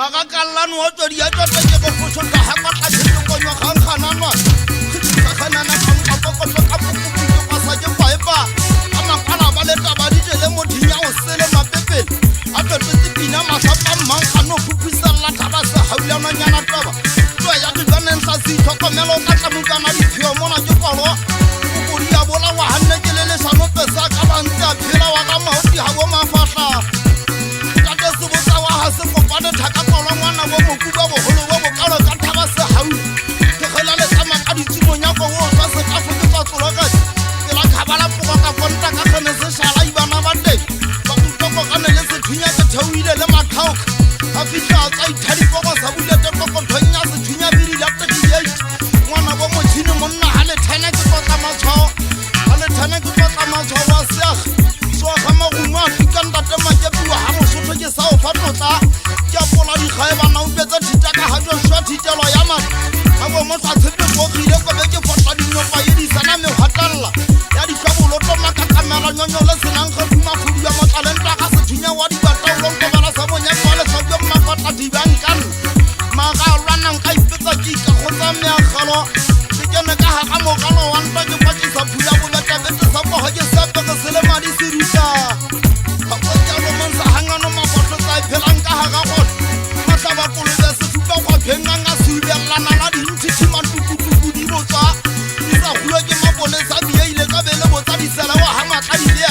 Magakalan wa tsodi ya tsotse ke go fotsoka ha kwa ka tshekonyo ga nkgananwa ga khanana ka kokotlo ka pupupu kwa sa je kwaepa ama kana ba le taba di tele mothinya o sele mapepele a fetotse pina masapa mangano phupisa la thaba se haulana nyana taba twa ya ke tsaneng sa se tlhokomelo ka tlamukana di phio mona ke kolo o ya bola wa hanne ke le sano pesa ka bantsa phela wa ka maudi ha bo mafahla se kopane thaka kola ngwana wa mokuba boholo wa bokalo ka thaba se hau ke khela le tsama ka ditsumonya go o tsa se ka fotse tsa tsologa ke la khabala poka ka konta ka khane se shala ibana ba teng ba tutoko ka le se thunya ke thauile le makhao a fitla tsa ithadi pogo sa bule te pogo thonya se thunya biri la te di ngwana wa motshini monna ha le thana ke tsotsa matshwao ha le thana ke tsotsa matshwao wa se so ga maguma fikanda te makepiwa ha mosotho ke sa o fatotsa ke pola di khaeba na upetsa thita ka ha jo shwa thitelo ya ma ha bo mo sa tshepe go khile go be ke fotla di nyopa ye di sana me hatalla ya di kabolo to maka kamera nyonyo le senang go fuma khudu ya motalenta ka se thunya wa di batla lo go bala sa monya kwa le sa go ma fotla di bankan ma ga rana ka ipetsa ki ka go tsa me agalo ke kene ka ha ka mo galo wa nta ke kwa ke sa phula bo beta beta sa mo ha ke sa ka se le ma di sirisa ha go ja lo man sa hangano ma fotla tsa phelang ka ha ga go ba kolo ya se fupa kwa phenga nga suibella nana di nthithi matukutuku di botsa di sa huwa ke mapone sa bia ile ka bele botsa di sela wa ha matla di le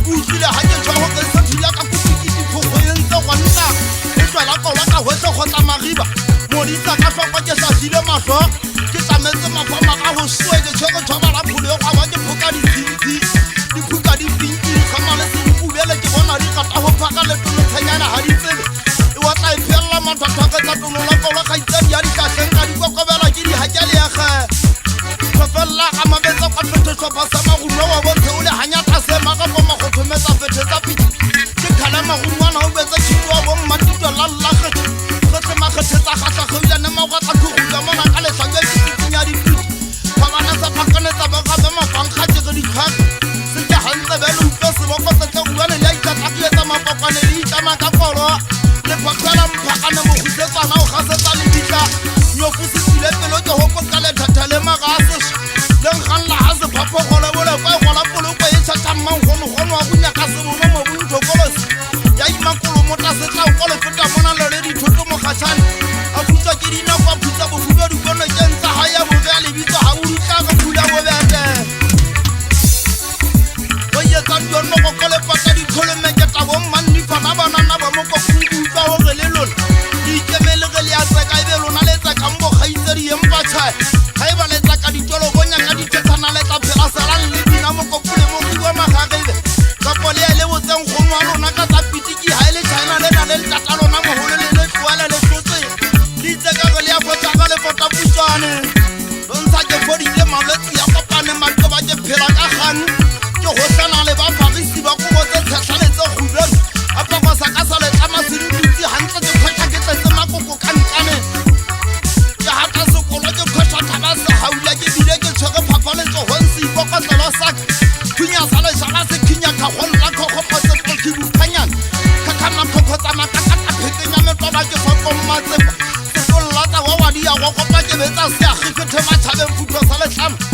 o utlile ha ke tswa go se thila ka kutiki di phokgo yentse go nna e tswela kola ka hwetsa go tsa mariba moditsa ka hlokwa ke sa file mahlo ke tsametse mafama ka ho swe ke tshego thoba la pholo go ba ke phoka di tshiti di phuka di pinki ga male se di kubele ke bona di kata ho phaka le tlotsanyana ha di tsebe wa tla iphella mathata ka tsa tonola kola ga itsedi ya di ka tsenka di kokobela ke di hakele ya ga tsofella ga mabetsa ka fetho tsopa sa maguno wa bontshe o le hanya tase maka go magothometa fethe tsa piti ke khala magungwana o betsa tshito wa bomma tito la la ge go se magethetsa gatla go ile ne mago ka thugo ya mona ka le tlhake ke tsinya di piti ba bana sa phakanetsa ba ga ba mafangkha ke go di khak se ke hantse be lo utlwa se boko se tla buana le itla tsa mapapane le itama ka kolo le pakala mpakana mo khutsetsa na o gasetsa le ditla nyo fusitsile pelo ke hopo ka le thatale magase le ngalla ha se phapho gola bola kwa gola polo kwa e tshata mang gono wa bunya ka se bono mo bunto kolosi ya imakolo mota se tla o le feta mona le dithoto mo khatshane a futsa ke dina kwa futsa bo fuba di kono ke ntsa ha ya bo ga le bitso ha o rutla ka pula bo bete o ye tsa nno go kole pata di khole me ke tabo manni fa ba banana ba mo ko ga o re le lona di kemele ge le ya tsaka e be lona le tsaka mbo khaitsedi empa tshai ha e ba le tsaka di tolo bonya ka di tshana le tsa phela sala le dina mo ko pule mo bua magagebe ka pole ya le botseng go nwa lona ka tsa pitiki ha ile China le na le tata lona mo hole le twala le tlotse di tsaka ge le ya fotsa ga le fota putsane bontsha ke fodile malwetsi ya kopane makoba ke phela ka gane ke go tsana le ba farisi ba go botse tshatlaletse go bula apa go sa ka sale tama sindutsi hantle ke khotha ke tletse makoko ka ntsane ke hata se kola ke khotha thaba se haula ke bile ke tshwere phapaletso honsi go ka tsela sak thunya sala sala se khinya ka go nna khokho photse go ke bupanyana ka kana phokotsa makaka ka phekenya me toba ke foko matsepa se solla tsa wa di ya go kopa ke betsa se a khifethe mathabe futho sala tlama